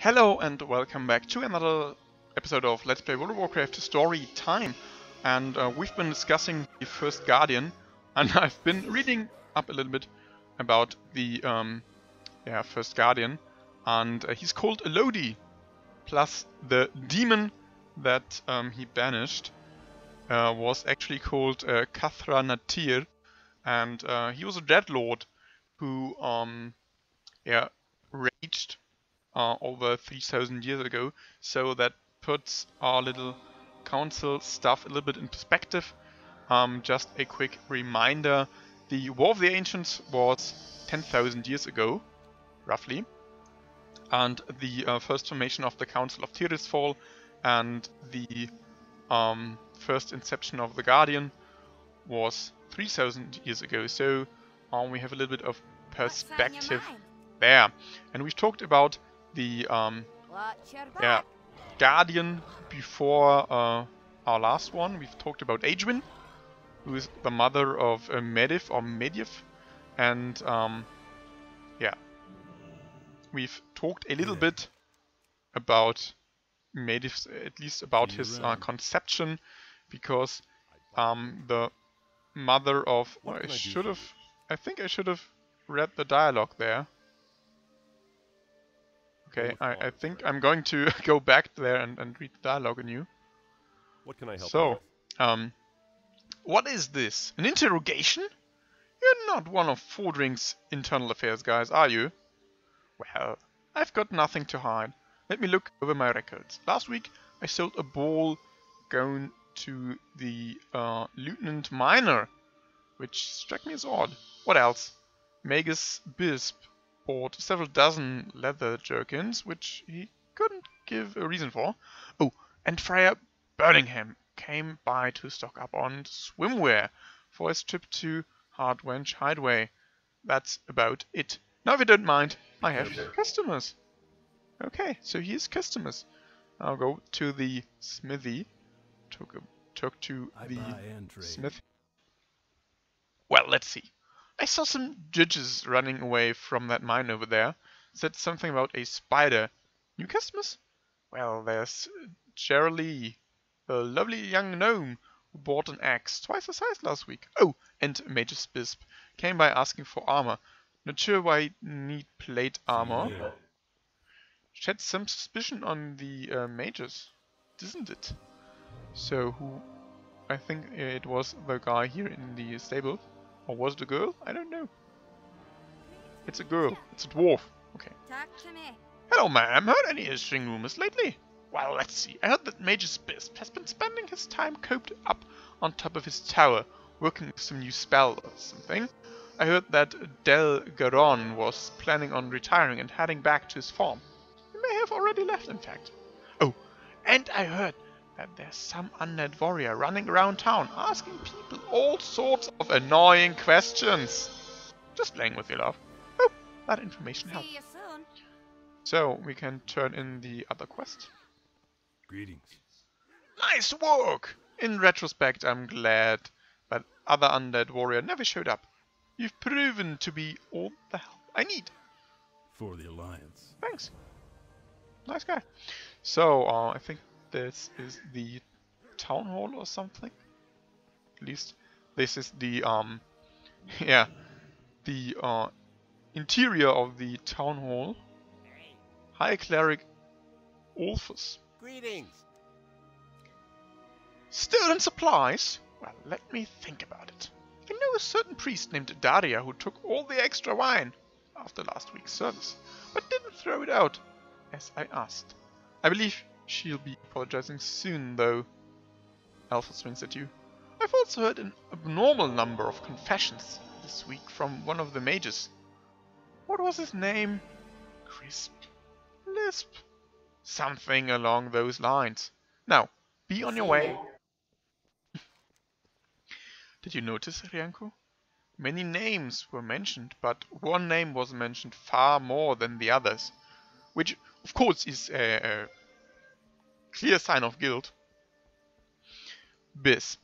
Hello and welcome back to another episode of Let's Play World of Warcraft Storytime. And we've been discussing the first Guardian, and I've been reading up a little bit about the first Guardian, and he's called Elodie, plus the demon that he banished was actually called Kathra Natir, and he was a dreadlord who raged over 3,000 years ago, so that puts our little council stuff a little bit in perspective. Just a quick reminder, the War of the Ancients was 10,000 years ago, roughly, and the first formation of the Council of Tirisfal and the first inception of the Guardian was 3,000 years ago, so we have a little bit of perspective there. And we've talked about the Guardian before our last one. We've talked about Adwin, who is the mother of Medivh, and we've talked a little bit about Medivh, at least about his conception, because the mother of I think I should have read the dialogue there. Okay, I think I'm going to go back there and read the dialogue anew. What can I help you with? What is this? An interrogation? You're not one of Fordring's internal affairs guys, are you? Well, I've got nothing to hide. Let me look over my records. Last week I sold a ball going to the Lieutenant Minor, which struck me as odd. What else? Magus Bisp bought several dozen leather jerkins, which he couldn't give a reason for. Oh, and Friar Birmingham came by to stock up on swimwear for his trip to Hardwench Hideaway. That's about it. Now, if you don't mind, I have customers. Okay, so here's customers. I'll go to the smithy. Talk to the smith. Well, let's see. I saw some judges running away from that mine over there. Said something about a spider. New customers? Well, there's Cherylee, a lovely young gnome who bought an axe twice the size last week. Oh, and Magus Bisp came by asking for armor. Not sure why I need plate armor. Shed some suspicion on the mages, didn't it? So who? I think it was the guy here in the stable. Or was it a girl? I don't know. It's a girl. It's a dwarf. Okay. Talk to me. Hello, ma'am. Heard any interesting rumors lately? Well, let's see. I heard that Magus Bisp has been spending his time coped up on top of his tower, working with some new spell or something. I heard that Del Garon was planning on retiring and heading back to his farm. He may have already left, in fact. Oh, and I heard that there's some undead warrior running around town asking people all sorts of annoying questions. Just playing with you, love. Oh, that information helped. See you soon. So, we can turn in the other quest. Greetings. Nice work! In retrospect, I'm glad that other undead warrior never showed up. You've proven to be all the help I need. For the Alliance. Thanks. Nice guy. So, I think this is the town hall or something. At least this is the interior of the town hall. High Cleric Ulfus. Greetings. Stolen supplies? Well, let me think about it. I know a certain priest named Daria who took all the extra wine after last week's service, but didn't throw it out, as I asked. I believe she'll be apologizing soon, though. Alpha swings at you. I've also heard an abnormal number of confessions this week from one of the mages. What was his name? Crisp? Lisp? Something along those lines. Now, be on your way. Did you notice, Rianko? Many names were mentioned, but one name was mentioned far more than the others. Which, of course, is a clear sign of guilt. Bisp.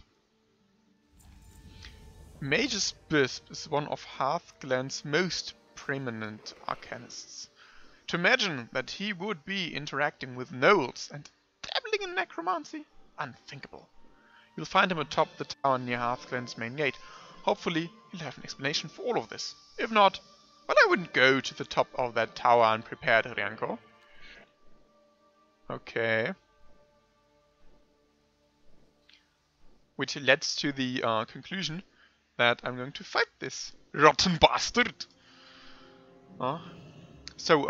Magus Bisp is one of Hearthglen's most preeminent arcanists. To imagine that he would be interacting with gnolls and dabbling in necromancy? Unthinkable. You'll find him atop the tower near Hearthclan's main gate. Hopefully, he'll have an explanation for all of this. If not, well, I wouldn't go to the top of that tower unprepared, Rianko. Okay. Which leads to the conclusion that I'm going to fight this rotten bastard. So,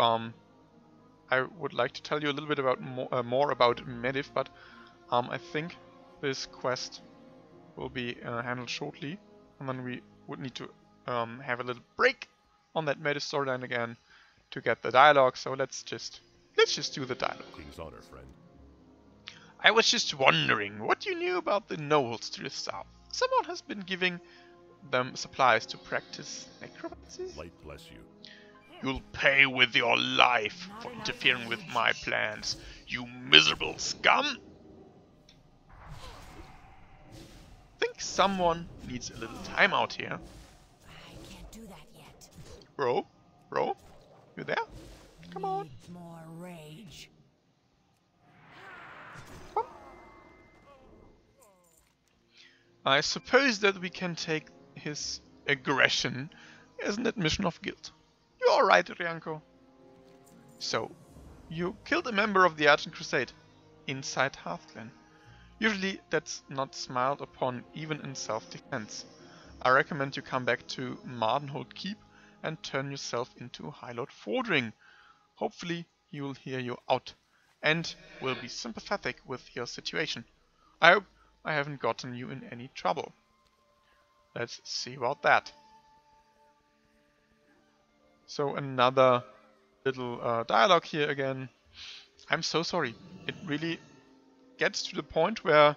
I would like to tell you a little bit about more about Medivh, but I think this quest will be handled shortly, and then we would need to have a little break on that Medivh storyline again to get the dialogue. So let's just do the dialogue. King's honor, friend. I was just wondering what you knew about the gnolls to the south. Someone has been giving them supplies to practice necromancy? Light bless you. You'll pay with your life for interfering with my plans, you miserable scum! Think someone needs a little time out here. I can't do that yet. Bro? You there? Come on. More rage. Come. I suppose that we can take his aggression as an admission of guilt. You're alright, Rianko. So, you killed a member of the Argent Crusade inside Hearthclan. Usually that's not smiled upon even in self-defense. I recommend you come back to Mardenhold Keep and turn yourself into High Lord Fordring. Hopefully he will hear you out and will be sympathetic with your situation. I hope I haven't gotten you in any trouble. Let's see about that. So another little dialogue here again. I'm so sorry. It really gets to the point where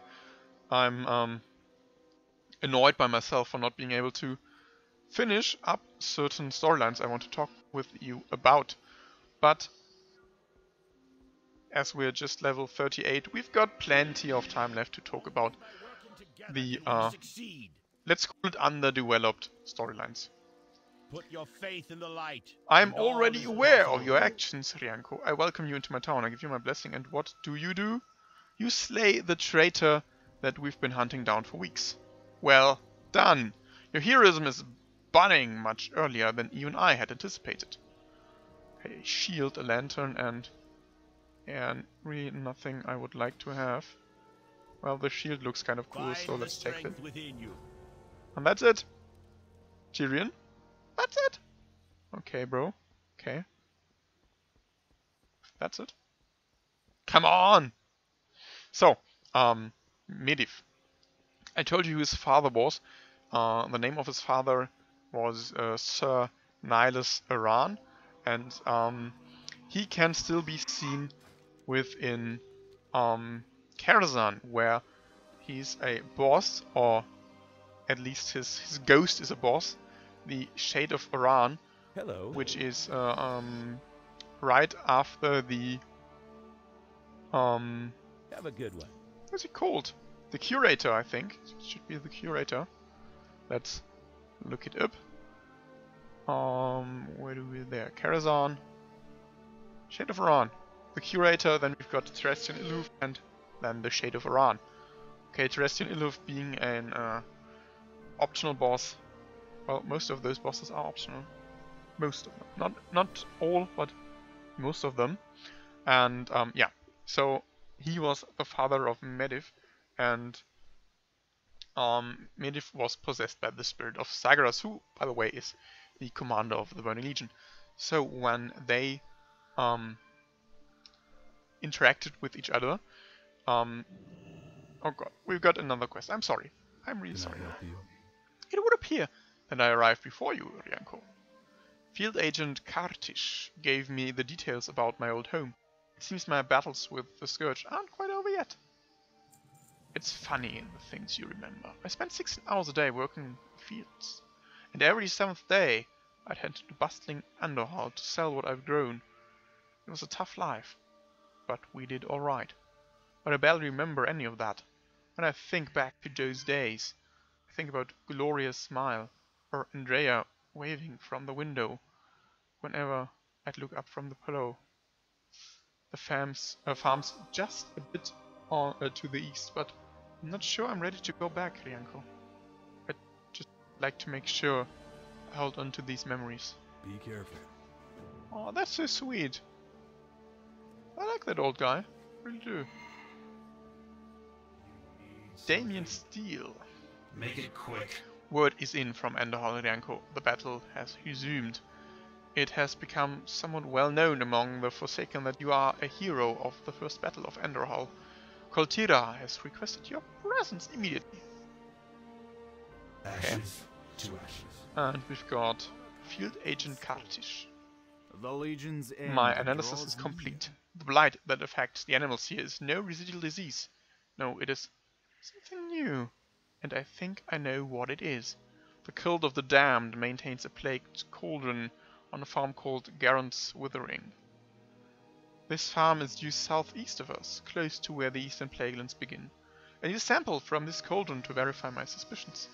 I'm annoyed by myself for not being able to finish up certain storylines I want to talk with you about. But as we're just level 38, we've got plenty of time left to talk about the let's call it underdeveloped storylines. Put your faith in the light. I'm already aware of your actions, Rianko. I welcome you into my town. I give you my blessing. And what do? You slay the traitor that we've been hunting down for weeks. Well done. Your heroism is budding much earlier than even I had anticipated. A shield, a lantern, and really nothing I would like to have. Well, the shield looks kind of cool, so let's take it. And that's it. Tyrion? That's it. Okay, bro. Okay. That's it. Come on! So, Medivh. I told you who his father was. The name of his father was Sir Nihilus Aran, and he can still be seen within Karazhan, where he's a boss, or at least his ghost is a boss, the Shade of Aran, Hello. which is right after the Have a good one. what's it called? The Curator, I think. It should be the Curator. Let's look it up. Where do we there? Karazhan, Shade of Aran, the Curator. Then we've got Terrestrian Illuv, and then the Shade of Aran. Okay, Terrestrian Illuv being an optional boss. Well, most of those bosses are optional. Most of them, not all, but most of them. And yeah, so he was the father of Medivh, and Medivh was possessed by the spirit of Zagreus, who, by the way, is the commander of the Burning Legion. So when they interacted with each other, oh god, we've got another quest. I'm sorry. I'm really sorry. Can I help you? It would appear that I arrived before you, Rianko. Field Agent Kartish gave me the details about my old home. It seems my battles with the Scourge aren't quite over yet. It's funny in the things you remember. I spent 16 hours a day working in the fields, and every 7th day I'd head to the bustling Andorhal to sell what I've grown. It was a tough life, but we did alright. But I barely remember any of that. When I think back to those days, I think about Gloria's smile, or Andrea waving from the window whenever I'd look up from the below. The farms just a bit to the east, but I'm not sure I'm ready to go back, Rianko. I'd just like to make sure I hold on to these memories. Be careful. Oh, that's so sweet. I like that old guy. Really do. Damien Steele. Make it quick. Word is in from Enderhall, Rianko. The battle has resumed. It has become somewhat well known among the Forsaken that you are a hero of the first battle of Enderhall. Koltira has requested your presence immediately. Ashes to ashes. And we've got Field Agent Kartish. The Legion's end My analysis draws is near. complete. The blight that affects the animals here is no residual disease. No, it is something new. And I think I know what it is. The Cult of the Damned maintains a plagued cauldron on a farm called Garant's Withering. This farm is due southeast of us, close to where the Eastern Plaguelands begin. I need a sample from this cauldron to verify my suspicions.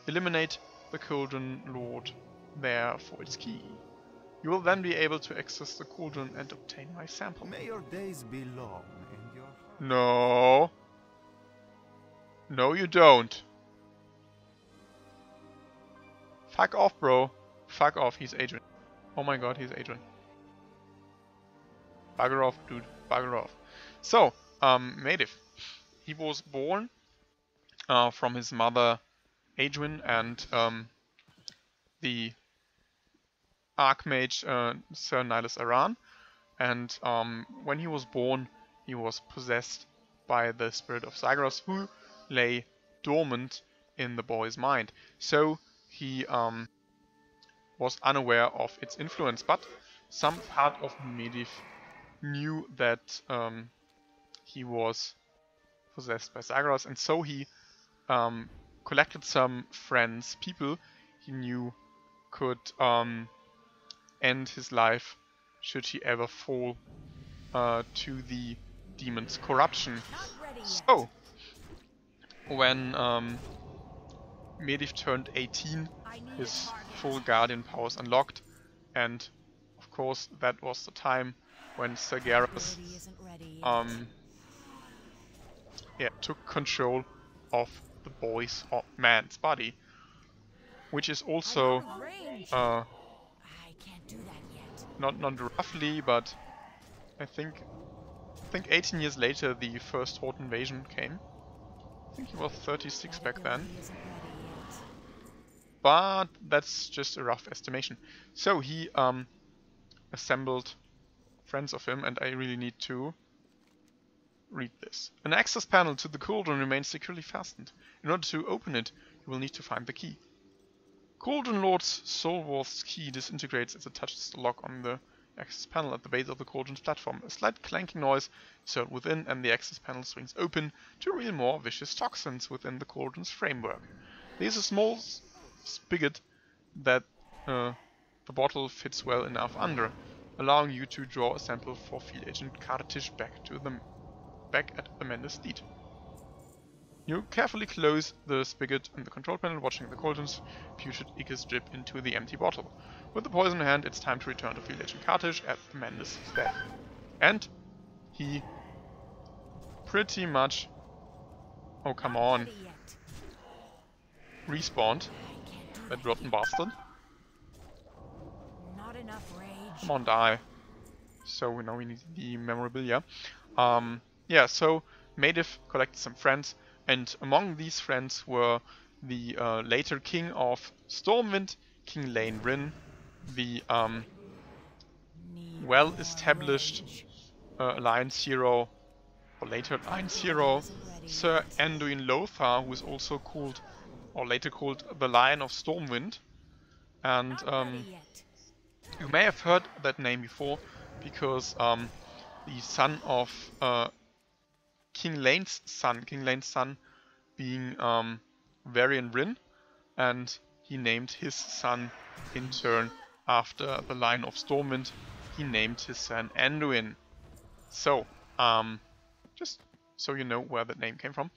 Eliminate the cauldron lord there for its key. You will then be able to access the cauldron and obtain my sample. May your days be long and your heart. No. No, you don't. Fuck off, bro. Fuck off, he's Adrian. Oh my god, he's Adrian. Bugger off, dude. Bugger off. So, Maediff. He was born from his mother, Adrian, and the Archmage Sir Nihilus Aran. And when he was born, he was possessed by the spirit of Zagros, who lay dormant in the boy's mind. So he was unaware of its influence, but some part of Maediff knew that he was possessed by Zagros, and so he collected some friends, people he knew could end his life should he ever fall to the demon's corruption. So, when Maediff turned 18, his full guardian powers unlocked, and of course that was the time when Sargeras took control of the boy's or man's body, which is also I can't do that yet. not roughly, but I think 18 years later the first Horde invasion came. I think he was 36 back then, He isn't ready yet. but that's just a rough estimation. So he assembled friends of him, and I really need to read this. An access panel to the cauldron remains securely fastened. In order to open it, you will need to find the key. Cauldron Lord's Soulworth's key disintegrates as it touches the lock on the access panel at the base of the cauldron's platform. A slight clanking noise is heard within, and the access panel swings open to reveal more vicious toxins within the cauldron's framework. There's a small spigot that the bottle fits well enough under, allowing you to draw a sample for Field Agent Kartish back at the Mendes lead. You carefully close the spigot in the control panel, watching the cauldron's putrid ichus drip into the empty bottle. With the poison in hand, it's time to return to Field Agent Kartish at the Mendes bed. And he pretty much, oh come on, Ready yet. respawned, I can't do that that rotten yet. bastard. Not enough rage. Come on, die. So now we need the memorabilia. Yeah, so Maediff collected some friends, and among these friends were the later king of Stormwind, King Lane Bryn, the Need well-established more Alliance hero, or later Alliance hero, Sir Anduin Lothar, who is also called, or later called, the Lion of Stormwind. And rage. Not ready yet. you may have heard that name before, because the son of King Lane's son being Varian Bryn, and he named his son in turn after the Lion of Stormwind. He named his son Anduin. So, just so you know where that name came from.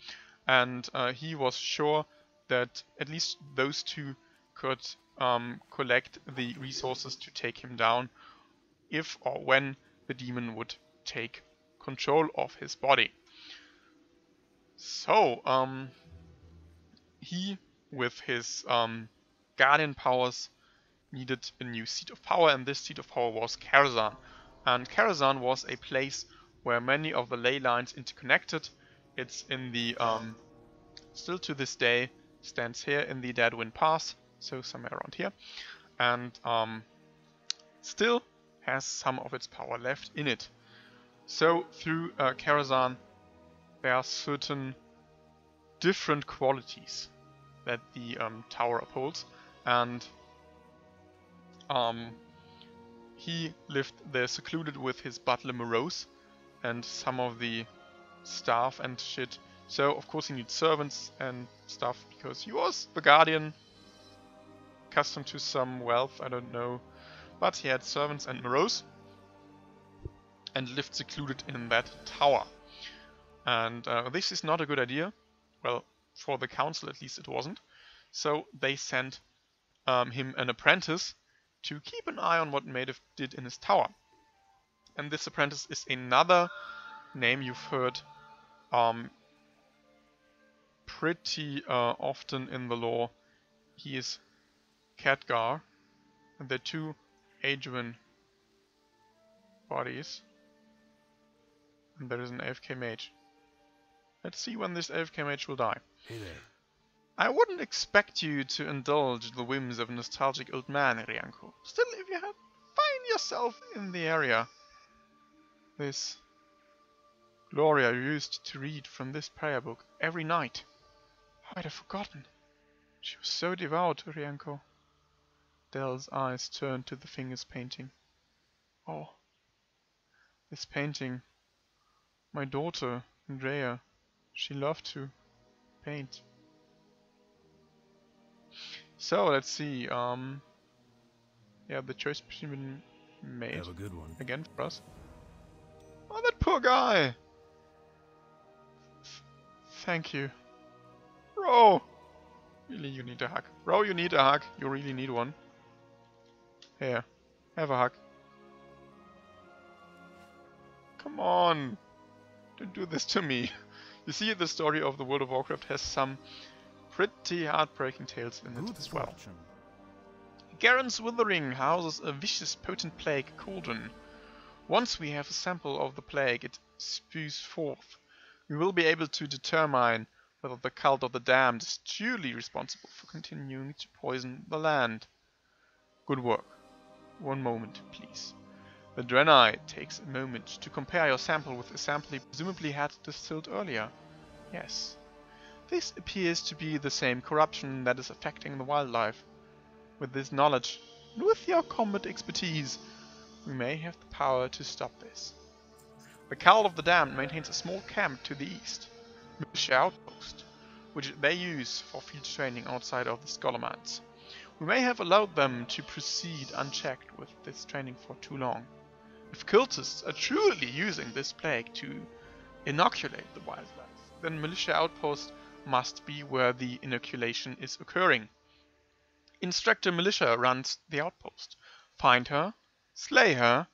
And he was sure that at least those two could collect the resources to take him down, if or when the demon would take control of his body. So, he, with his guardian powers, needed a new seat of power, and this seat of power was Karazhan. And Karazhan was a place where many of the ley lines interconnected. It's in the, still to this day, stands here in the Deadwind Pass, so somewhere around here, and still has some of its power left in it. So through Karazhan there are certain different qualities that the tower upholds, and he lived there secluded with his butler Morose and some of the staff and shit. So of course he needs servants and stuff because he was the guardian, accustomed to some wealth, I don't know, but he had servants and Morose and lived secluded in that tower. And this is not a good idea. Well, for the council at least it wasn't. So they sent him an apprentice to keep an eye on what Madoff did in his tower. And this apprentice is another name you've heard pretty often in the lore. He is Khadgar, and they're two Aeduan bodies. And there is an AFK mage. Let's see when this AFK mage will die. Hey there. I wouldn't expect you to indulge the whims of a nostalgic old man, Rianko. Still, if you had find yourself in the area, this Gloria you used to read from this prayer book every night. I'd have forgotten. She was so devout, Rianko. Dell's eyes turned to the fingers painting. Oh, this painting. My daughter, Andrea, she loved to paint. So let's see. Yeah, the choice has been made. Have a good one. Again for us. Oh, that poor guy. Thank you, Ro. Really, you need a hug. Ro, you need a hug. You really need one. Here, have a hug. Come on. Don't do this to me. You see, the story of the World of Warcraft has some pretty heartbreaking tales in it as well. Garen's Withering houses a vicious, potent plague cauldron. Once we have a sample of the plague it spews forth, we will be able to determine whether the cult of the damned is truly responsible for continuing to poison the land. Good work. One moment, please. The Draenei takes a moment to compare your sample with a sample he presumably had distilled earlier. Yes. This appears to be the same corruption that is affecting the wildlife. With this knowledge, and with your combat expertise, we may have the power to stop this. The Cult of the Damned maintains a small camp to the east, Militia Outpost, which they use for field training outside of the Scholar Mines. We may have allowed them to proceed unchecked with this training for too long. If cultists are truly using this plague to inoculate the wildlife, then Militia Outpost must be where the inoculation is occurring. Instructor Militia runs the outpost. Find her, slay her,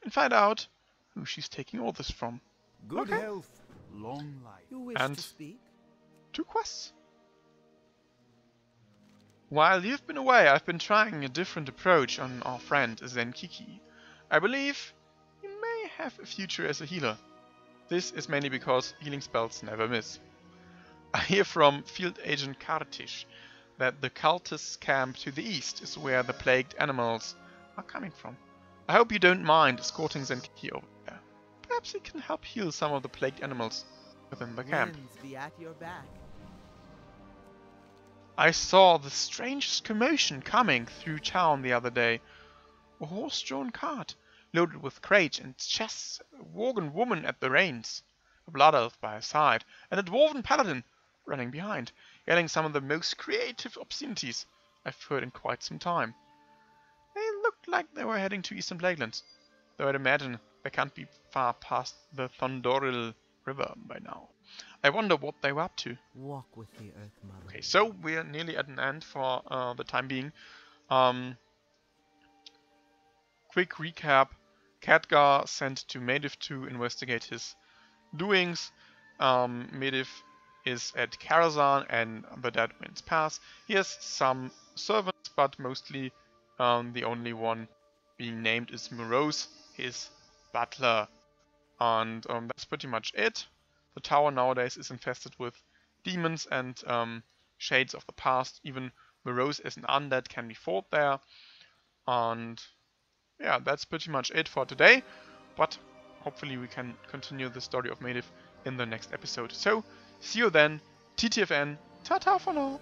and find out who she's taking orders from. Good Okay. health, long life. You wish And- to speak? 2 quests. While you've been away, I've been trying a different approach on our friend Zenkiki. I believe you may have a future as a healer. This is mainly because healing spells never miss. I hear from Field Agent Kartish that the cultist camp to the east is where the plagued animals are coming from. I hope you don't mind escorting Zenkiki over there. Perhaps he can help heal some of the plagued animals within the camp. Winds be at your back. I saw the strangest commotion coming through town the other day. A horse-drawn cart, loaded with crates and chests, a Worgen woman at the reins, a blood elf by her side, and a dwarven paladin running behind, yelling some of the most creative obscenities I've heard in quite some time. They looked like they were heading to Eastern Plaguelands, though I'd imagine they can't be far past the Thondoril River by now. I wonder what they were up to. Walk with the Earth Mother. Okay, so we're nearly at an end for the time being. Quick recap. Khadgar sent to Medivh to investigate his doings. Medivh is at Karazhan and the Dead Winds Pass. He has some servants, but mostly the only one being named is Morose, his butler. And that's pretty much it. The tower nowadays is infested with demons and shades of the past. Even Morose as an undead can be fought there. And yeah, that's pretty much it for today. But hopefully we can continue the story of Medivh in the next episode. So, see you then. TTFN. Ta-ta for now.